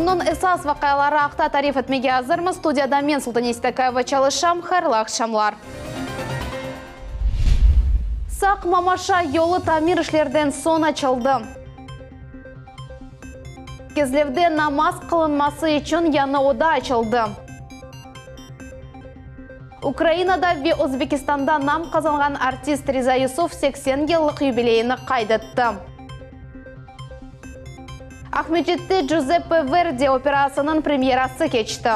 Күннің esas вақиялары ақта тариф etmege hazırmız. Студияда мен Султан Истакаева çalışam. Хайырлы акшамлар. Сақ Мамаша yolu tamir işlerden son açıldı. Кезлевде намаз kılınması için yana oda açıldı. Украинада ve Өзбекистанда nam kazanған артист Риза Юсуф 80 yıllık юбилейini kaydetti. Ахмеджетте Джузеппе Верди операсының премьерасы keçti.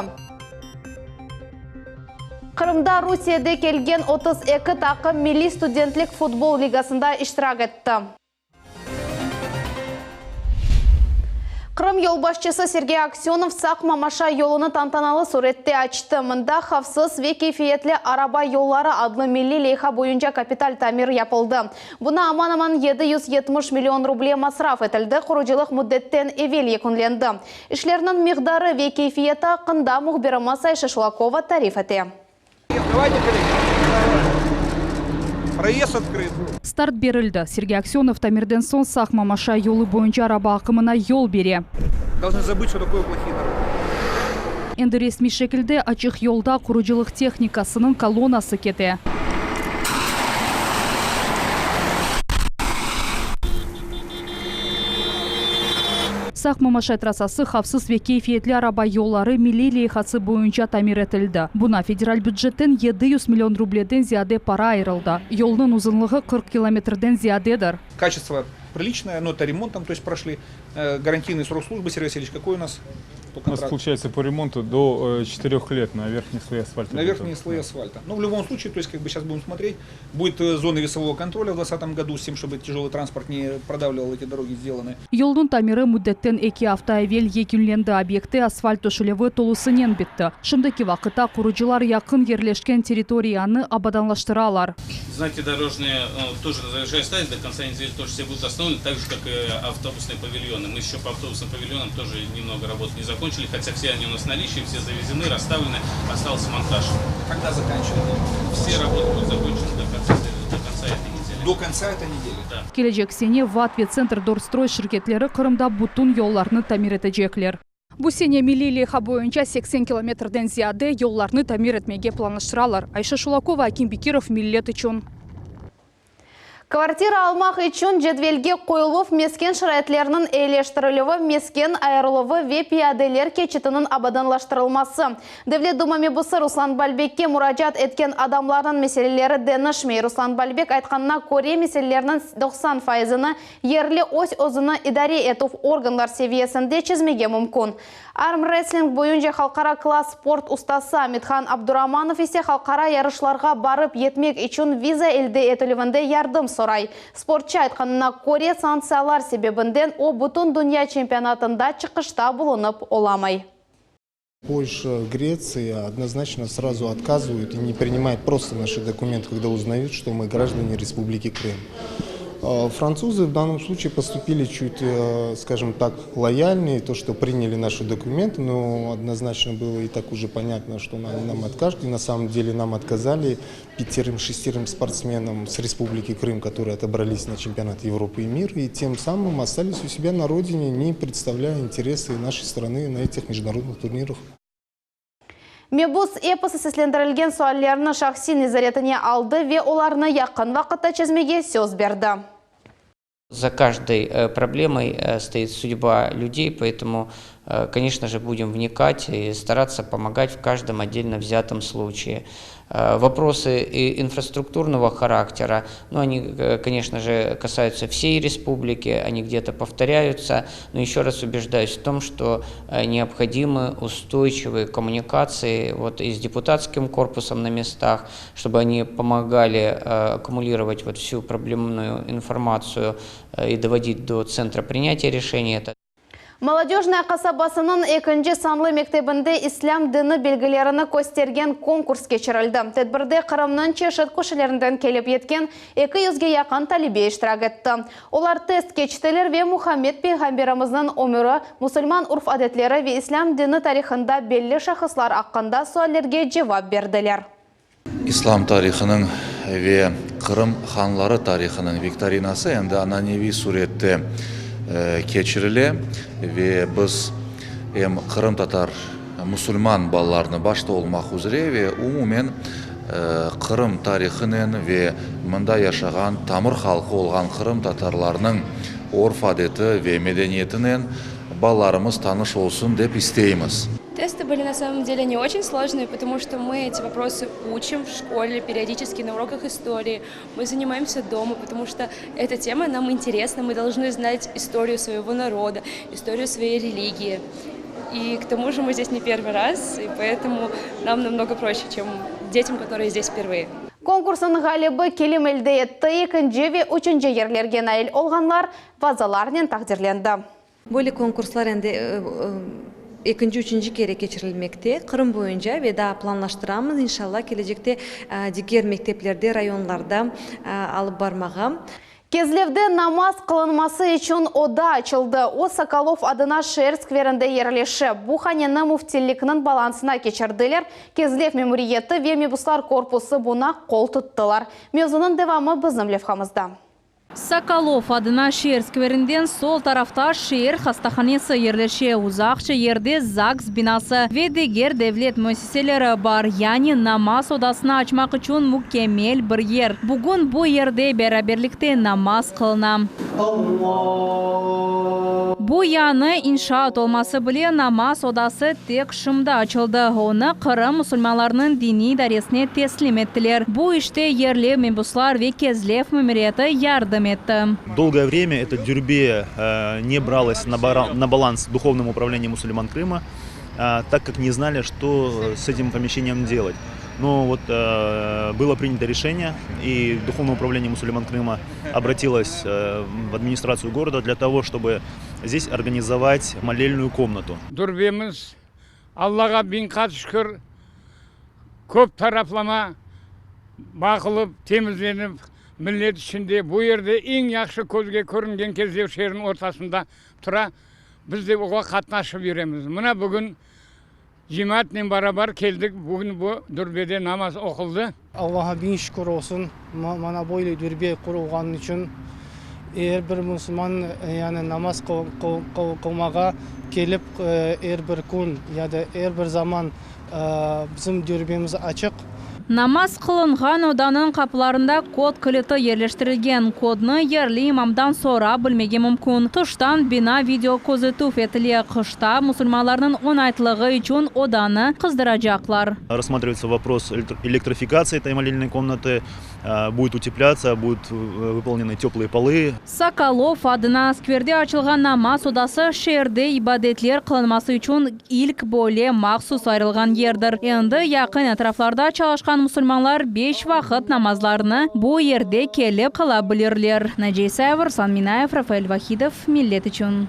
Қырымда Русияда келген 32 takım Milli Studentlik Futbol Ligasында iştirak etті. Қырым yolbaşçısı Сергей Аксенов Сақ Мамаша yolunu tantanалы suretте açtı. Мында hafsız ve keyfiyetli araba yolları adlı milli leyha boyunca kapital tamir yapıldı. Buna aman 770 milyon ruble masraf etildi. Kuruculuk müddetten evvel yekunlendi. İşlerinin miqdarı ve keyfiyeti hakkında muhbirimiz Ayşe Шулакова tarif etti. Проезд открыт. Старт берілді. Сергей Аксенов тамирден соң Сақ Мамаша yolu boyunca araba akımına yol бере. Должны забыть, что такое плохие дороги. Енді resmi şekilde açık yolda kuruculuk техникасының колоннасы кете. Сақ Мамаша трассасы hafsız ve keyfiyetli araba yolları milli leyhası boyunca tamir etildi. Buna federal bюджеттен 700 milyon rubleden ziyade para ayrıldı. Yolun uzunluğu 40 kilometreden ziyadedir. Качество приличное, но это ремонтом, то есть прошли. Гарантийный срок службы, Сергей Васильевич, какой у нас? У нас получается по ремонту до 4 лет на верхние слои асфальта. На верхние слои асфальта. Но в любом случае, то есть сейчас будем смотреть, будет зона весового контроля в 2020 году, с тем, чтобы тяжелый транспорт не продавливал эти дороги сделаны. Yolun tamiri müddetten 2 hafta evvel yekünlendi. Объекты asfalt döşülüğü tolusымен bitti. Şimdiki vaqıta kurucular yakın yerleşken teritoriyаны abadanlaştıralar. Знаки дорожные тоже завершая ставить, до конца недели тоже все будут остановлены, так же, как и автобусные павильоны. Мы еще по автобусным павильонам тоже немного работ не закончили, хотя все они у нас в наличии, все завезены, расставлены, остался монтаж. Когда заканчиваем? Все работы будут закончены до конца этой недели. До конца этой недели? Да. Gelecek sene VAT ve Центр Дорстрой şirketleri Kırım'da bütün yollarını tamir edecekler. Bu sene milli leyha boyunca 80 kilometrden ziyade yollarını tamir etmeye planlaştıralar. Ayşe Şulakova, Akim Bekirov, Millet için. Квартира алмақ үшін жетвелге қойылып мескен шырайтлерінің ейлештірілігі, мескен айырылығы ве пияделер кечетінің абаданлаштырылмасы. Девлет Думами бұсы Руслан Балбекке мұражат еткен адамлардың меселелері денішмей. Руслан Балбек айтқанына көре меселелерінің 90%-ны ерлі ось өзіні идаре етув органлар севиесінде чізмеге мүмкін. Армрестлинг бойынша халқара класс спорт ұстасы Амитхан Абдураманов есе халқара ярышларға барып етмек үшін виза елде етілівінде ярдым сорай. Спортчы айтқанына көре санкциялар себебінден о бүтін дүния чемпионатында чықышта бұлынып оламай. Польша, Греция однозначно сразу отказывают и не принимают просто наши документы, когда узнают, что мы граждане Республики Крым. Французы в данном случае поступили чуть, скажем так, лояльнее, то, что приняли наши документы, но однозначно было и так уже понятно, что они нам откажут. И на самом деле нам отказали 5-6 спортсменам с Республики Крым, которые отобрались на чемпионат Европы и мира, и тем самым остались у себя на родине, не представляя интересы нашей страны на этих международных турнирах. Мебус эпосы сесленdirilген суаллеріні шақси незаретіне алды ве оларыны яқын вақытта чезмеге сөз берді. За каждой проблемой стоит судьба людей, поэтому, конечно же, будем вникать и стараться помогать в каждом отдельно взятом случае. Вопросы инфраструктурного характера, они, конечно же, касаются всей республики, они где-то повторяются, но еще раз убеждаюсь в том, что необходимы устойчивые коммуникации и с депутатским корпусом на местах, чтобы они помогали аккумулировать всю проблемную информацию и доводить до центра принятия решений. Молодежная қасабасының екінші санлы мектебінде ислам діні белгілеріні көстерген конкурс кечірілді. Тәдбірде Қырымның чешет көшелерінден келіп еткен 200-ге яқын талибе іштірак етті. Олар тест кечтелер ве Мухаммед пейғамберіміздің өмірі, мұсылман урф әдетлері ве ислам діні тарихында белі шахыслар аққанда суаллерге жауап берділер. Ислам тарихының ве Қырым ханлары тарихының викторинасы енді ананеви суретте keçirile ve biz Кырым татар мусульман балаларны башта олмак үзре ве умумен Кырым тарихынын ве мында яшаган тамыр халкы олган Кырым татарларның орф-адети ве медениетинен балаларымыз таныш болсун деп истеймиз. Тесты были на самом деле не очень сложные, потому что мы эти вопросы учим в школе, периодически на уроках истории. Мы занимаемся дома, потому что эта тема нам интересна. Мы должны знать историю своего народа, историю своей религии. И к тому же мы здесь не первый раз, и поэтому нам намного проще, чем детям, которые здесь впервые. Конкурсын галибы келем елде етті, екінші ве үшінші ерлерге наил олғанлар вазаларнен тақдирленді. Böyle konkurslar ikinci, üçüncü kere geçirilmekte. Kırım boyunca ve daha planlaştıramız. İnşallah gelecekte diğer mekteplerde, rayonlarda alıp barmağa. Кезлевде намаз кылынмасы için oda açıldı. O Соколов adına şehir skverinde yerleşi. Bu haneni muftiliğinin balansına geçirdiler. Кезлев memuriyeti ve mebuslar korpusu buna kol tuttular. Mevzunun devamı bizim levhamızda. Соколов adına şehir skverinden sol tarafta şehir hastahanesi yerleşe, uzakça yerde ZAGS binası ve diğer devlet müesseseleri var. Yani namaz odasını açmak için mükemmel bir yer. Bugün bu yerde beraberlikte namaz kılınam. Bu yanı inşaat olması bile namaz odası tek şimdi açıldı. Onu Kırım Müslümanlarının dini idaresine teslim ettiler. Bu işte yerli mebuslar ve Кезлев memuriyeti yardım etti. Долгое время эта дюрбе не бралась на баланс Духовным управлением мусульман Крыма, так как не знали, что с этим помещением делать. Но вот было принято решение, и Духовное управление мусульман Крыма обратилось в администрацию города для того, чтобы здесь организовать молельную комнату. Дурбеміз Аллаға bin kat şükür көп тараплама бақылып, темізленіп, millet içinde bu yerde en yaxşı көзге көрінген Кезлев şehrin ortasında тұра, biz de oğa katnaşıp yüremiz. Mına bugün cemaatle beraber geldik. Bugün bu dürbede namaz okuldu. Allah'a bin şükür olsun. Bana böyle dürbe kurulğan için eğer bir Müslüman yani namaz kılmağa gelip eğer bir gün ya da eğer bir zaman bizim dürbemiz açık. Namaz kılınған odanın kapılarında kod kilidi yerleştirilgen. Kodunu yerli imamdan sonra bilmege mümkün. Tıştan bina video kozetuf etili. Kışta musulmanların onaytılığı için odanı kızdıracaklar. Рассматривается вопрос электрификации этой молельной комнаты. Будет утепляться, будут выполнены теплые полы. Соколов adına skverde açılgan namaz odası şehirde ibadetler kılınması için ilk böyle mahsus ayrılgan yerdir. Endi yakın etraflarda çalışkan musulmanlar 5 vakit namazlarını bu yerde kelip kılabilirler. Naciye Sayver, Sanminayev, Rafael Vahidov, millet için.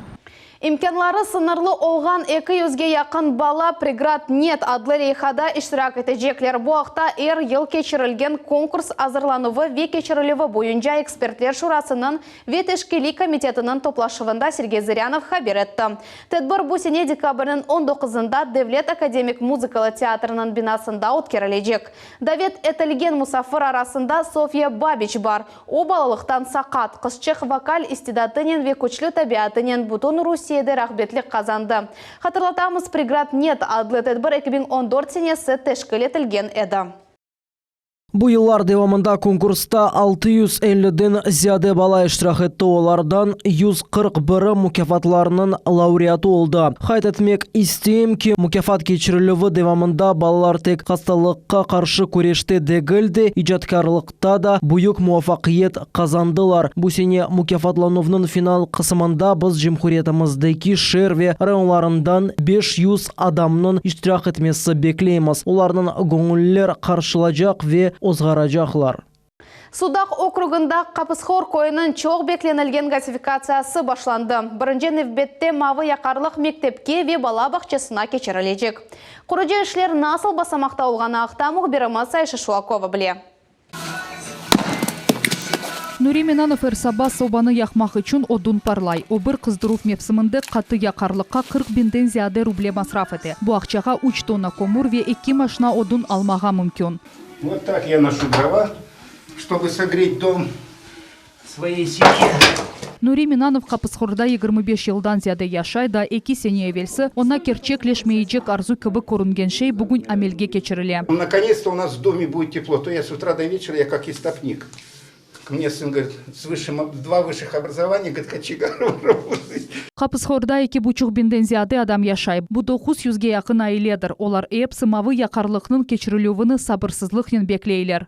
İmkanları sınırlı olğan 200'ge yakın bala Prigradnet adlı leyhada iştirak edecekler. Bu hafta yıl geçirilgen konkurs hazırlanıvı ve geçirilüvü boyunca ekspertler şurasının ve teşkili komitetinin toplaşıvında Sergey Zырянов haber etti. Tedbir bu sene dekabrın 19'ında Devlet Akademik Muzikalı Teatrının binasında o'tkirilecek. Davet etilgen musafir arasında Sofia Babiç var. O balalıktan sakat, kızçık vokal istidatının ve küçlü tabiatının bütün Rusya'da rahbetlik kazandı. Hatırlatamız Prigradnet adlı tedbir 2014 senesi teşkil etilgen edi. Bu yıllar devamında konkursta 650'den ziyade bala iştirak etti. Olardan 141 mükafatlarının laureatı oldu. Hayt etmek isteyim ki mükafat geçirilüvü devamında balalar tek hastalıkka karşı kureşte degildi, icatkarlıkta da büyük muvaffakiyet kazandılar. Bu sene mükafatlanuvunun final kısmında biz Cumhuriyetimizdeki şehir ve rayonlarından 500 adamın iştirak etmesi bekleyimiz. Onların gönüller karşılayacak ve ozgaracaklar. Sudak okrugunda Kapısxor koyunun çok beklenilgen gasifikasiyası başlandı. Birinci növbette Mavi Yakarlık Mektepke ve bala bahçesine geçirilecek. Kurucu işler nasıl basamakta olğanı aqta muhbirimiz Ayşe Şulakova bile. Nuri Menanov Ersaba sobanı yakmak için odun parlay. O bir kızdıruf mevsiminde katı yakarlıkka 40 binden ziyade ruble masraf etti. Bu akçağa 3 tonna komur ve 2 maşina odun almağa mümkün. Вот так я ношу дрова, чтобы согреть дом своей семье. Нури Минанов Капысхорда 25 жылдан зияде яшай да эки сене эвелсі, она керчек лешмейджек арзу кыбы көрінгеншей бүгін амелге кечіріле. Наконец-то у нас в доме будет тепло. То я с утра до вечера, я как истопник. Мне сын говорит, два высших образования, говорит, кочегаром работать. Капысхорда 2,5 бинден зияде адам яшай. Бу 900-ге якын айледір. Олар эп сымавы якарлықның кечірілуіні сабырсызлықнен беклейлер.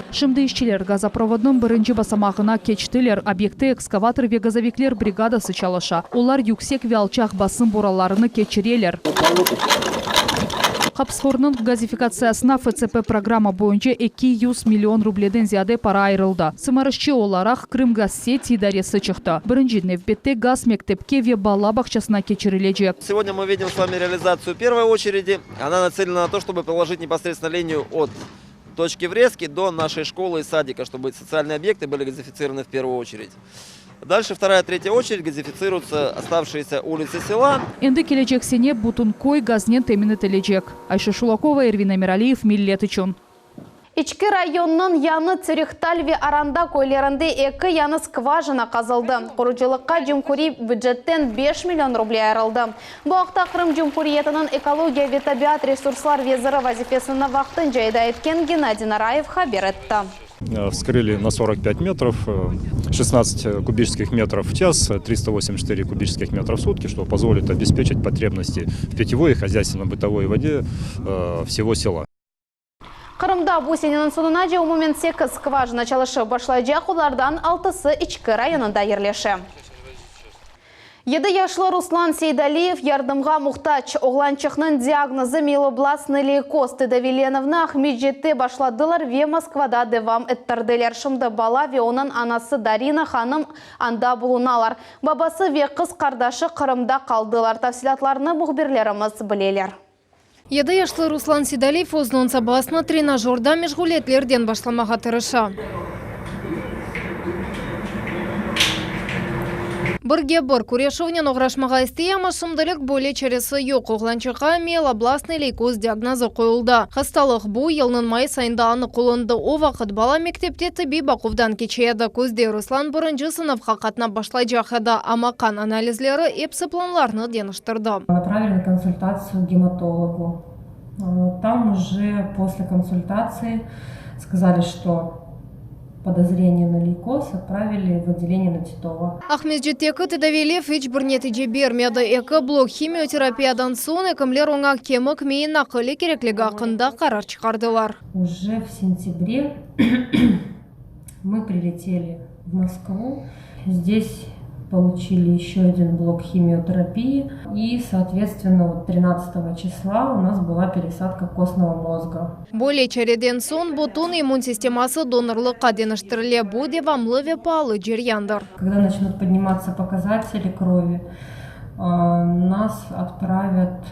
Шымды işçiler газопроводның бірінші басамағына кечтілер, объекті экскаватор ве газовиклер бригадасы чалыша. Олар юксек ве алчақ басын бораларыны кечірелер. Капысхорның газификациясына ФЦП программа бойынша 200 миллион рубледен зияде пара айрылды. Сымарышчы оларақ Крымгазсет идаресі чықты. Бірінші невбетте газ мектепке ве бала бақшасына кечірілежек. Сегодня мы видим с вами реализацию первой очереди. Она нацелена на то, чтобы проложить непосредственно линию от точки врезки до нашей школы и садика, чтобы социальные объекты были газифицированы в первую очередь. Дальше вторая, третья очередь газифицируются оставшиеся улицы села. Энди келечек сене бутункой газнен темені телечек. Айша Шулакова, Эрвин Амиралиев, Миллет үшін. Ички районның яны Цюрихталь ве Аранда көйлерінде екі яны скважина қазылды. Құружилыққа Жумхури бюджеттен 5 миллион рублей айрылды. Бұл ақта Қырым Жумхуриетінің экология ве табиат ресурслар везірі вазифесіні вақтын жайда еткен Геннадий Нараев хабер етті. Вскрыли на 45 метров, 16 кубических метров в час, 384 кубических метров в сутки, что позволит обеспечить потребности в питьевой и хозяйственно-бытовой воде всего села. Қырымда бұл сененің сонына же умумен 8 скважина чалышы башлайжақ олардан 6-сы ичкі районында ерлеші. 7 яшлы Руслан Сейдалиев ярдымға мұқтач. Оғланчықның диагнозы мелобластный лейкоз. Тедавиленовны Ахмеджетте башладылар ве Москвада девам әттірділер. Шымды бала ве оның анасы Дарина ханым анда бұлыналар. Бабасы ве қыз қардашы Қырымда қалдылар. Тавсилатларны мұхберлеріміз білелер. 7 яшлы Руслан Сейдалиев ознон сабасына тренажерда межгулетлерден башламаға тырыша. Бірге бір күрешовнен оғрашмаға істейама шымдылық бөле чересі yok. Оғланчыға мелобластный лейкоз диагнозы қойылды. Хасталық бұл елінің май сайында анық қолынды. О вақыт бала мектепте тіби бақуфдан кечеді. Көзде Руслан бірінші сыныфқа қатына башлай жақыды. Ама қан анализлері епсі планларны деныштырды. Направили на консультацию к гематологу. Там уже после консультации сказали, что подозрение на лейкоз отправили в отделение на Титова. Ахмеджеттегі Тедавилев еш бір нәтиже бермеді. Екі блок химиотерапиядан соң әкімлер оңа кемік мейін ақылы кереклігі ақында қарар шығардылар. Уже в сентябре мы прилетели в Москву. Здесь получили еще один блок химиотерапии. И, соответственно, 13 числа у нас была пересадка костного мозга. Более череден сон бутун иммун системасы донорлыққа деныштырыле бұ девамлы вепалы жеряндыр. Когда начнут подниматься показатели крови, нас отправят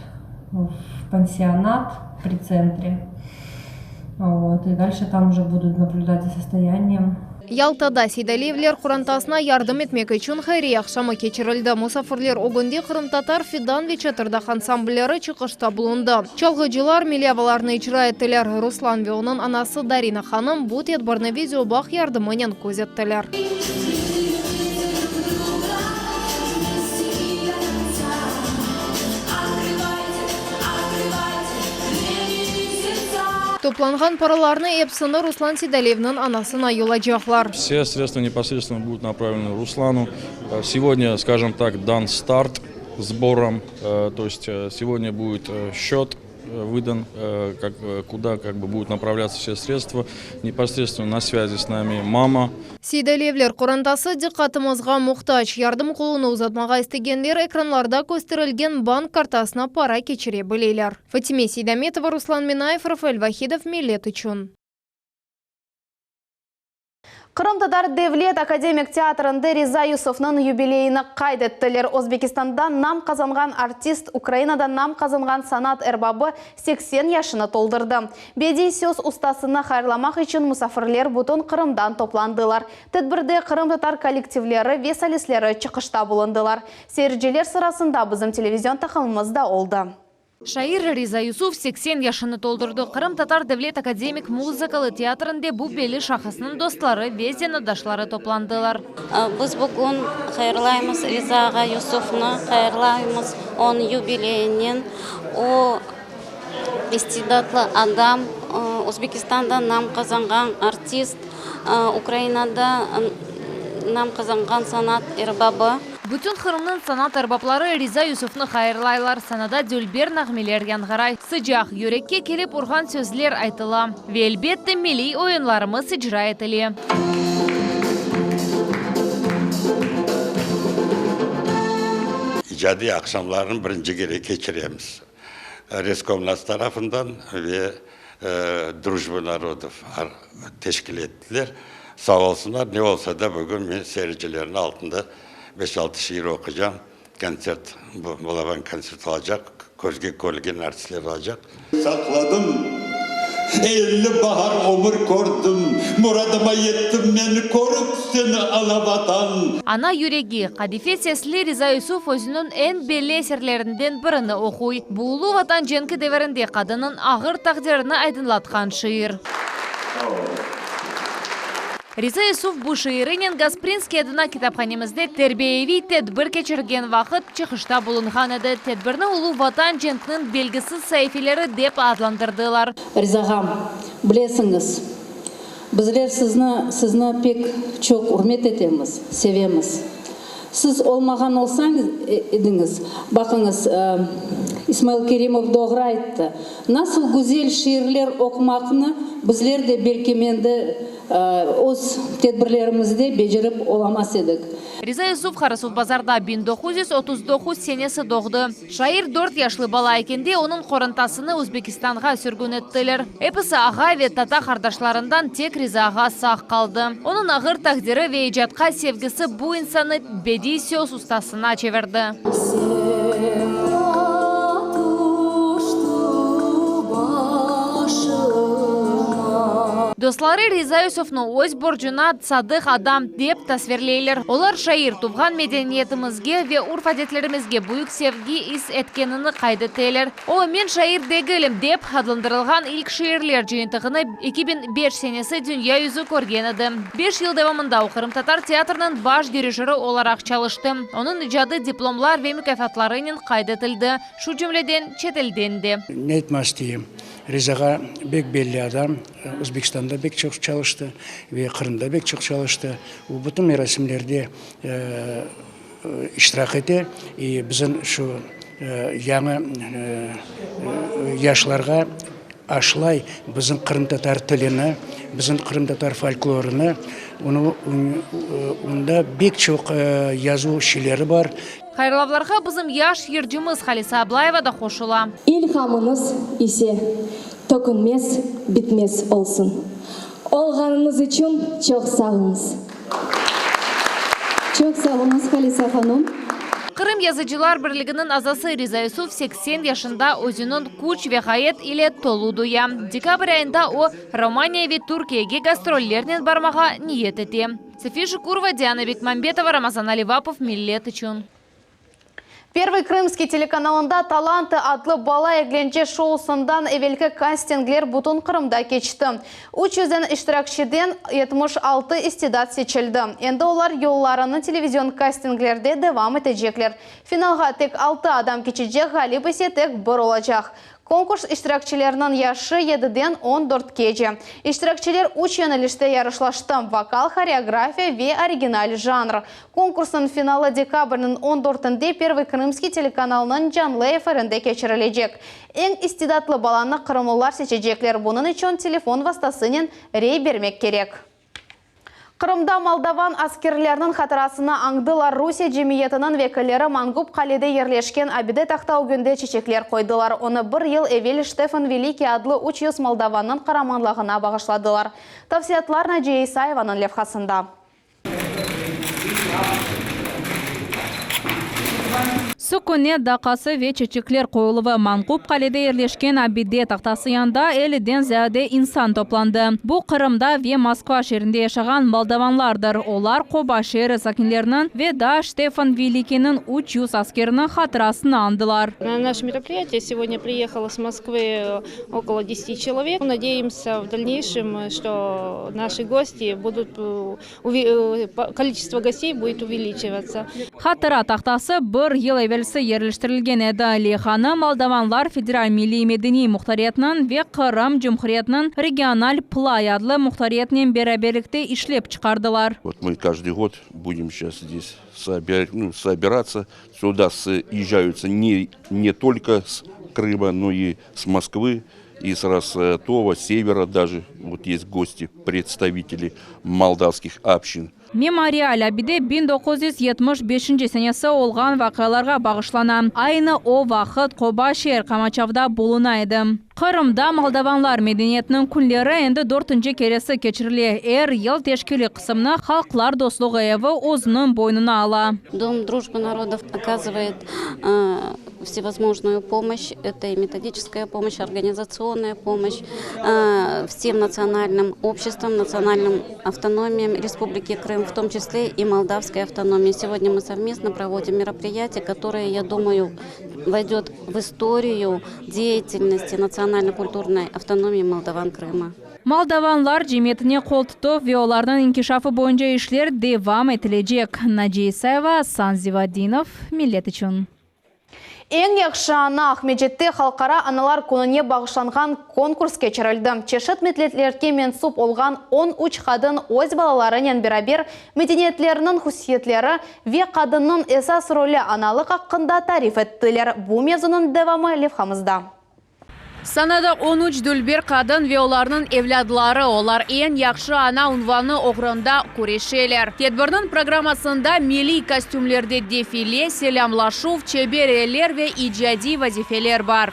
в пансионат при центре. И дальше там уже будут наблюдать за состоянием. Ялтада Сейдалиевлер құрантасына ярдым етмек үшін хайри ақшамы кечірілді. Мұсафырлер оғынде Қырым-Татар Фидан вечетірдақ ансамблері чықышта бұлынды. Чалғыжылар миляваларны ичра еттілер. Руслан ве оның анасы Дарина ханым бұт етбарны видеобақ ярдымынен көзеттілер. Топланған параларны эпсыны Руслан Сейдалиевнің анасына юлajaqlar. Все средства непосредственно будут направлены Руслану. Сегодня, скажем так, дан старт сбором. То есть сегодня будет счет выдан, куда будут направляться все средства. Непосредственно на связи с нами мама. Сейдалиевлер құрантасы диққатымызға мұқтач. Ярдым қолыны ұзатмаға істегендер экранларда көстерілген банк картасына пара кечіре білейлер. Фатиме Сейдаметова, Руслан Минаев, Рафаэль Вахидов, Миллет үшін. Қырым-Татар Девлет академик театрында Риза Юсуфның юбилейіні қайдеттілер. Өзбекистандан нам қазанған артист, Украинадан нам қазанған санат әрбабы 80 яшыны толдырды. Бедей сөз ұстасына хайрламақ үшін мұсафірлер бұтын Қырымдан топландылар. Тедбірде Қырым-Татар коллективлері весалислері чықышта бұлындылар. Сейірджелер сырасында бізім телевизион тақымымызда олды. Шаир Риза Юсуф 80 яшыны толдырды. Қырым Татар Девлет академик музыкалы театрында бұл белі шахысының достлары, везден адашлары топландылар. Біз бүгін қайырлаймыз Ризаға Юсуфны, қайырлаймыз он юбилейінен. О истидатлы адам, Өзбекистанда нам қазанған артист, Украинада нам қазанған санат эрбабы. Бүтін Қырымның санат әрбаплары Риза Юсуфны қайырлайлар, санада дөлбер нағмелер янғарай. Sıcақ юрекке келіп ұрған сөзлер айтыла. Ve elbette milli oyunlarımız icra etili. İcadi akşamların birinci kere geçiremiz. Reskomnaz tarafından ve Drujba Narodov teşkil ettiler. Sağ olsunlar, ne olsa da bugün ben seyircilerin altında 5-6 şiir okuyacağım. Konsert, bulaban konsert olacak. Közge kolgen artistler olacak. Sakladım, 50 bahar ömür kordum. Muradıma yettim, beni korup seni alabatan. Ana yüreği, kadife sesli Riza Yusuf özünün en belli eserlerinden birini okuy. Buğulu vatan cenki deverinde kadının ağır takdirini aydınlatkan şiir. Riza Yusuf bu şiirinin Gasprinski adına kitaphanimizde terbiyevi tedbir geçirgen vakit çıkışta bulungan edi. Tedbirini ulu vatan cenkinin belgisiz sayfileri dep adlandırdılar. Rizagam, bilesiniz, bizler sizni pek çok hürmet etemiz, sevemiz. Siz olmagan olsanız ediniz, bakınız, İsmail Kerimov doğru aytdı. Nasıl güzel şiirler okumakını bizler de belki mende öz tedbirlerimizde becerip olamaz edik. Riza Yusuf Karasuf Bazarda 1939 senesi doğdu. Şair 4 yaşlı bala ekende onun koruntasını Özbekistan'a sürgün ettiler. Episi ağa ve tata kardeşlerinden tek Riza'ga sağ kaldı. Onun ağır takdiri ve icatқа sevgisi bu insanı bedi söz ustasına çevirdi. Dostları Riza Yusuf'nu öz borcuna sadık adam dep tasvirleyler. Olar şair tuvgan medeniyetimizge ve urf adetlerimizge büyük sevgi is etkenini kaydeteler. O men şair degelim dep adlandırılgan ilk şiirler jıyıntığını 2005 senesi dünya yüzü körgen edi. 5 yıl devamında Kırım Tatar Teatrının baş dirижері olarak çalıştı. Onun icadı diplomlar ve mükafatlarının kaydetildi. Şu cümleden çetildendi. Ne etmez diyeyim. Rizaga bek belli adam, Özbekistan'da bek çok çalıştı ve Kırım'da bek çok çalıştı. Bu bütün merasimlerde iştirak etti. Bizim şu yanı yaşlarga aşılay bizim Kırım Tatar tilini, bizim Kırım Tatar folklorunu, onda bek çok yazı şeyleri var. Hayırlavlarga bizim yaş yırcımız Halisa Ablayeva da koşula. İlhamınız ise tökünmez, bitmez olsun. Olganınız için çok sağ olunuz. Çok sağ olunuz Halisa Hanım. Kırım Yazıcılar Birliği'nin azası Riza Yusuf 80 yaşında özünün kuç ve hayat ile toluduya. Dekabr ayında o Romanya ve Türkiye'ye gastrollerinin barmağa niyet etti. София Шукурова, Диана Бекмамбетова, Рамазан Аливапов, Миллет için. Первый крымский телеканалында «Таланты» adlı bala eglençe şousundan evvelki kastингler butun Kırım'da geçti. 300'den iştirakçıdan 76 istidat seçildi. Endi olar yollarını televizyon kastинglerde devam edecekler. Finalga tek 6 adam geçecek, galip ise tek 1 olacak. Konkurs iştirakçılarının yaşı 7'den 14 gece. İştirakçılar 3 yönelişte yarışlaştı. Vokal, koreografiya ve original janr. Konkursun finali dekabrın 14'inde Первый Крымский telekanalının canlı efirinde geçirilecek. En istidatlı balanı Kırımlılar seçecekler. Bunun için telefon vasıtasının rey vermek gerek. Kırımda Moldovan askerlerinin hatırasına Angdılar Rusya cemiyetinin vekilleri Mangup Kale'de yerleşken Abide Tahtau günde çiçekler koydular. Onu 1 yıl evvel Stefan Veliki adlı 300 Moldovanın kahramanlığına bağışladılar. Tafsiyatlar Naciye İsayeva'nın levhasında. Sükunet daqası ve çeçikler koyuluvu Manqub Qalede yerleşken Abide taxtası yanında 50'den ziyade insan toplandı. Bu Kırım'da ve Moskva şehrinde yaşayan Moldavanlardır. Olar Qoba şehri sakinlerinin ve da Штефан Великий'nin 300 askerinin hatırasını andılar. На наше мероприятие сегодня приехало с Москвы около 10 человек. Надеемся в дальнейшем, что наши гости будут, количество гостей будет увеличиваться. Hatıra taxtası bir yıl evvelsi yerleştirilgen edi. Leyxanı Moldavanlar Federal Milli Medeni Muhtariyetinin ve Kırım Cumhuriyetinin Regional Play adlı muhtariyetinin beraberlikte işlep çıkardılar. Вот мы каждый год будем сейчас здесь собираться. Сюда съезжаются не только с Крыма, но и с Москвы, и с Ростова, севера даже. Вот есть гости, представители молдавских общин. Memorial Abide 1975 senesi olgan vakalarga bağışlanan. Aynı o vakit Qoba şehir Qamaçavda bulunaydı. Kırım'da Moldavanlar medeniyetinin kunleri endi 4. keresi geçirili. Yıl teşkili kısmını Halklar Dostluğu evi o'zining boynuna ala. Дом дружбы народов оказывает всевозможную помощь. Это и методическая помощь, организационная помощь всем национальным обществам, национальным автономиям Республики Крым, в том числе и Молдавской автономии. Сегодня мы совместно проводим мероприятие, которое, я думаю, войдет в историю деятельности национально-культурной автономии Молдаван Крыма. Moldavanlar cemiyetine kol tutup ve onların inkişafı boyunca işler devam edilecek. Naciye Isayeva, Sanzivadinov, Millet için. Ең яқшы ана Ахмеджетте халқара аналар күніне бағышланған конкурс кечірілді. Чешет медлетлерге менсуп олған 13 қадын өз балаларынан берабер медениетлерінің хусиетлері ве қадынның esas рөлі аналық аққында тариф еттілер. Бұл мезунun devamı levhamızda. Sanada 13 dülber kadın ve onların evladları olar en yakşı ana unvanı uğrunda kurešeler. Tedbirinin programmasında milli kostümlerde defile, selamlaşuv, çebereler ve icadi vazifeler var.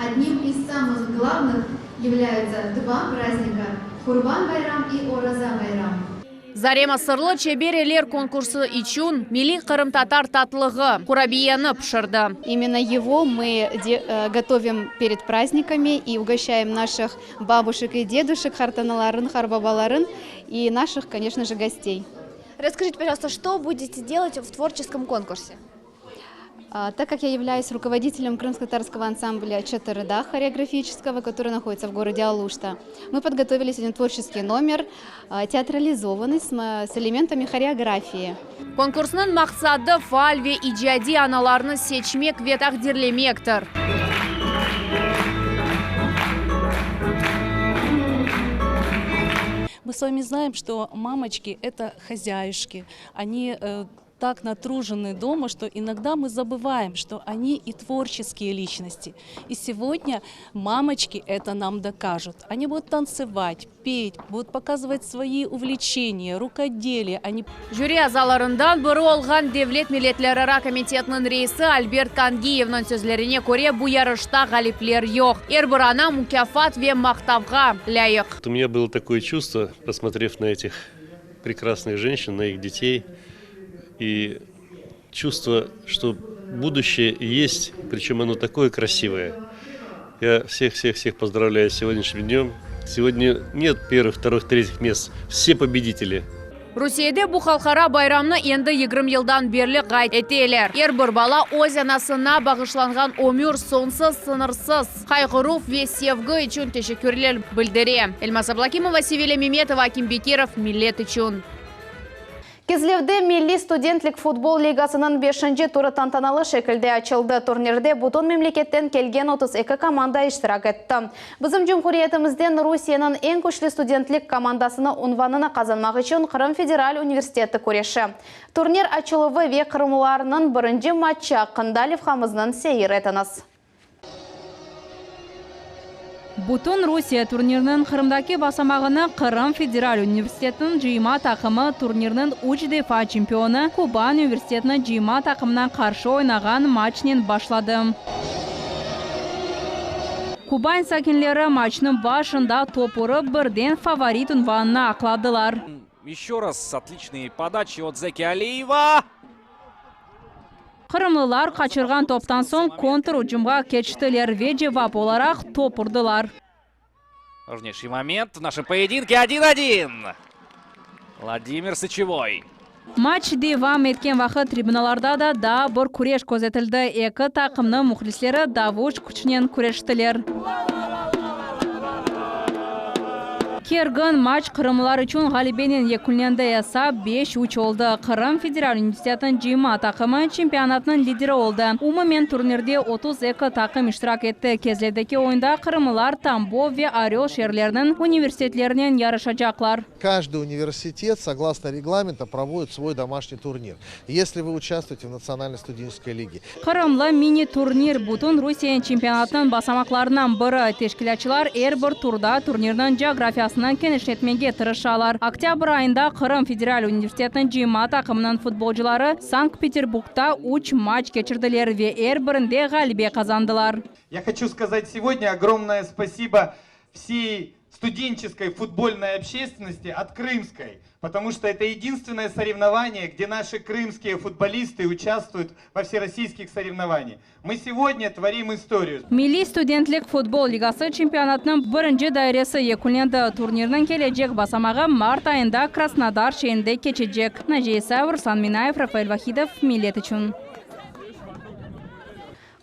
Одним из самых главных являются два праздника – Курбан-байрам и Ораза-байрам. Зарема сырлы чеберелер конкурсы için Milli Kırım Tatar tatlығы курабияны пішірді. Именно его мы готовим перед праздниками и угощаем наших бабушек и дедушек, хартаналарын, харбабаларын и наших, конечно же, гостей. Расскажите, пожалуйста, что будете делать в творческом конкурсе? Так как я являюсь руководителем крымско-татарского ансамбля Чатырыда хореографического, который находится в городе Алушта, мы подготовили сегодня творческий номер, театрализованный с элементами хореографии. Konkursunun maqsadi faal ve icadi analarını seçmek ve takdirlemektir. Мы с вами знаем, что мамочки – это хозяюшки. Они так натружены дома, что иногда мы забываем, что они и творческие личности. И сегодня мамочки это нам докажут. Они будут танцевать, петь, будут показывать свои увлечения, рукоделие. Жюри азаларından biri olgan Devlet Milletlerara Komitetinin reisi Albert Kangiyev'nin sözlerine göre bu yarışta galipler yok. Bir ana mükafat ve maktavga layık. У меня было такое чувство, посмотрев на этих прекрасных женщин, на их детей, и чувство, что будущее есть, причем оно такое красивое. Я всех поздравляю с сегодняшним днем. Сегодня нет первых, вторых, третьих мест. Все победители. Rusiye'de bu halkara bayramını endi 20 yıldan beri qayt eteler. Bir bala öz anasına bağışlangan ömür sonsuz sınırsız kaygıruf ve sevgi için teşekkürler bildirem. Elmas Ablakimova, Sevilla Memetova, Akim Bekirov, Millet için. Кизлевде Milli Студентлік футбол лигасының 5-ші туры тантаналы шекілде açılды. Турнирде бутон мемлекеттен келген 32 команда иштирак етті. Bizim Cumhuriyetimizden Rusiyanın en күчлі студентлік командасыны унванына қазанмақ үшін Қырым Федераль университеті көреші. Турнир açылывы ве Қырымларының бірінші матчы ақында левхамызның сейір етіңіз. Butun Rusiya turnirinin Kırımdaki basamağını Kırım Federal Üniversiteti'nin jıyma takımı turnirinin 3 defa çempionu Kuban Üniversiteti'nin jıyma takımına karşı oynagan maçının başladı. Kuban sakinleri maçının başında topuru birden favorit unvanına akladılar. Еще раз отличные подачи от Зеки Алиева. Кырымлылар качырган топтан соң контр уджумга кетиштилер ве жевап олаrak топ урдулар. Важнейший момент в нашем поединке 1-1. Владимир Сычевой. Матч девам etken vaqt tribunalarda da bir kurash ko'rsatildi. Ikki taqimning muxlislari davush kuchinen kurashdilar. Kergin match Qrimlar uchun g'alabaning yakunlanadi esa 5-3 oldi. Qrim Federal Universitetining Jima taqimi chempionatning lideri oldi. Umuman turnirda 32 taqim ishtirok etdi. Kezlardagi o'yinda Qrimlar Tambov va Орел shaharlarining universitetlarining yarashacaklar. Каждый университет, согласно регламенту, проводит свой домашний турнир. Если вы участвуете в национальной студенческой лиге. Qrimli mini turnir butun Rossiya chempionatining basamaklaridan biri. Tashkilotchilar har bir turda turnirning geografiyasini kenişletmege tirişalar. Oktyabr ayında Qrim Federal Universitetining Jima taqimining futbolchilari Sankt-Peterburgda 3 match kechirdilar ve her birinde g'alaba qozondilar. Я хочу сказать сегодня огромное спасибо всей студенческой футбольной общественности от крымской, потому что это единственное соревнование, где наши крымские футболисты участвуют во всероссийских соревнованиях. Мы сегодня творим историю. Milliy studentlik futbol ligasi chempionatining birinchi dairasi yakunlandi. Turnirning kelajak basamag'i mart ayında Krasnodar shahrida kechajak. Najisa Ruslan Minayev, Rafael Vahidov, Millet uchun.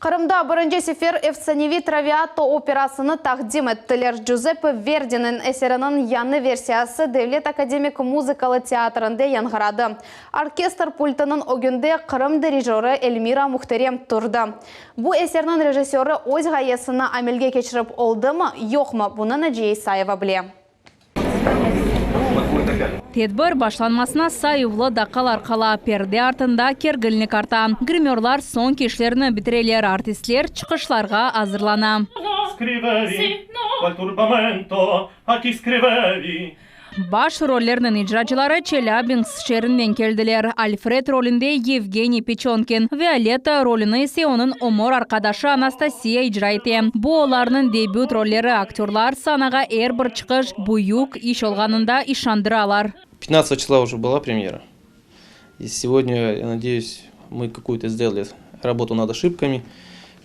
Qrimda birinchi sefer efsanevi Traviata operasini taqdim ettiler. Giuseppe Verdi'nin eserinin yangi versiyasi Devlet Akademik Muzikalı Teatrında yangradi. Orkestr pultining o'g'inda Qrim dirijori Elmira Muhterem turdi. Bu eserning rejissyori o'z g'oyasini amalga kechirib oldimi, yo'qmi? Buni Najiya Isayeva biladi. Tedbir başlanmasına sayıvlı dakikalar kala perde артында kergilnik arta. Grimyorlar son kişilerini bitireler, artistler çıkışlarga hazırlana. Baş rollerinin icracıları Çelyabinsk şehrinden keldiler. Alfred rolünde Yevgeniy Pechonkin, Violetta rolünü ise onun umur arkadaşı Anastasia icra etti. Bu onların debüt rolleri. Aktörler sanaga her bir çıkış buyuk iş olganında işandıralar. 15 числа уже была премьера. И сегодня, я надеюсь, мы какую-то сделали работу над ошибками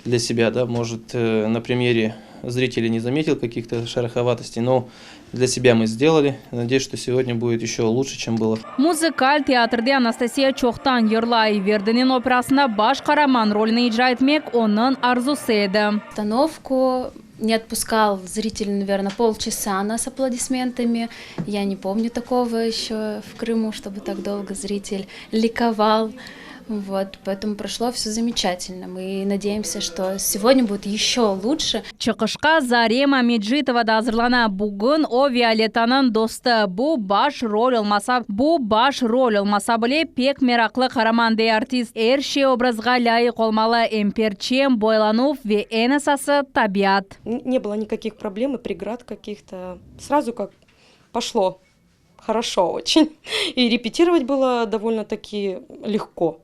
для себя. Да? Может, на премьере зрители не заметил каких-то шероховатостей, но для себя мы сделали. Надеюсь, что сегодня будет еще лучше, чем было. Muzikal teatrda Anastasia çoktan yırlay. Verdi'nin operasında baş kahraman rolünü icra etmek onun arzusu edi. Установку не отпускал зритель, наверное, полчаса нас аплодисментами. Я не помню такого еще в Крыму, чтобы так долго зритель ликовал. Вот, поэтому прошло все замечательно. Мы надеемся, что сегодня будет еще лучше. Çıkışka Zarema Medjitova da hazırlana. Bugün o Violetta'nın dostu. Bu baş rol olmasa bile pek meraklı kahraman dey artist. Her şey obrazga layık olmalı. Emperçem, boylanıp ve en esası tabiat. Не было никаких проблем и преград каких-то. Сразу как пошло. Хорошо очень. И репетировать было довольно-таки легко.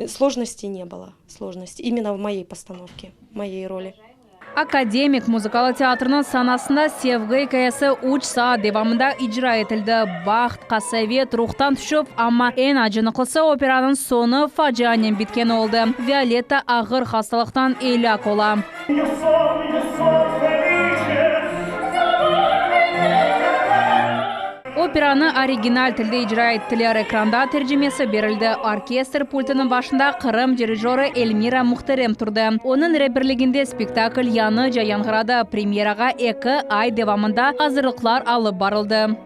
Сложностей не было. Сложностей. Именно в моей постановке, моей роли. Akademik Muzikalı Teatrının sanasında sevgi hikayesi 3 saat devamında icra edildi. Baxt, kasavet, ruhtan düşüp ama en acınıklısı operanın sonu facianen bitken oldu. Violetta ağır hastalıktan helak ola. Operanı original tilde icra ettiler. Ekranda tercümesi verildi. Orkestr pultinin başında Qrim dirijori Elmira Muhterem turdu. Onun rehberliginde spektakl yanıca yangradı. Premyeraga 2 ay devamında hazırlıklar alıp barıldı.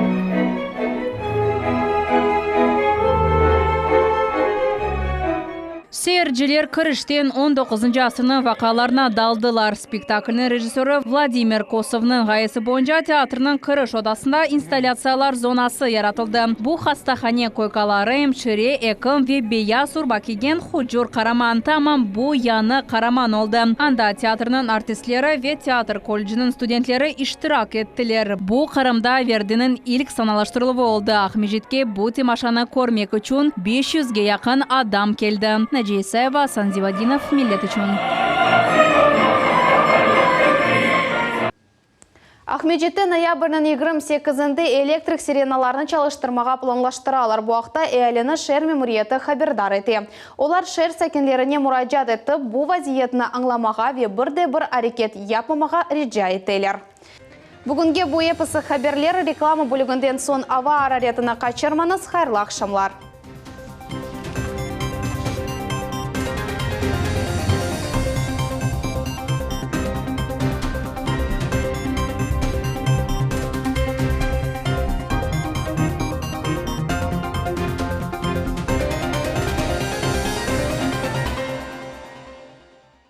Seyirciler kirişten 19. asrının vakalarına daldılar. Spektaklinin rejissörü Vladimir Kosov'nun gayesi boyunca teatrının kiriş odasında installyatsiyalar zonası yaratıldı. Bu hastahane koykaları, hemşire, ekim ve beyaz urba kiygen hujur kahraman. Tamam bu yanı kahraman oldu. Anda teatrının artistleri ve teatr kolejinin studentleri iştirak ettiler. Bu Qrimda Verdi'nin ilk sanalaştırılığı oldu. Ahmejitke bu temaşanı görmek için 500'ge yakın adam keldi. Najiya Isayeva, Sanzivadinov, Millet uchun. Ахмеджетте ноябрьнын 28-інде электрик сиреналарын çalıştırmaға планлаштыралар. Bu вақытта әліні шер мемориеті хабардар еті. Олар шер сәкенлеріне мұражат етті, bu вазиетіні аңламаға ве бірде-бір әрекет yapmamaға рижа етелер. Бүгінге bu епісі хабарлер реклама бөлігінден сон ава араретіні қачырманыз, хайырлы ақшамлар.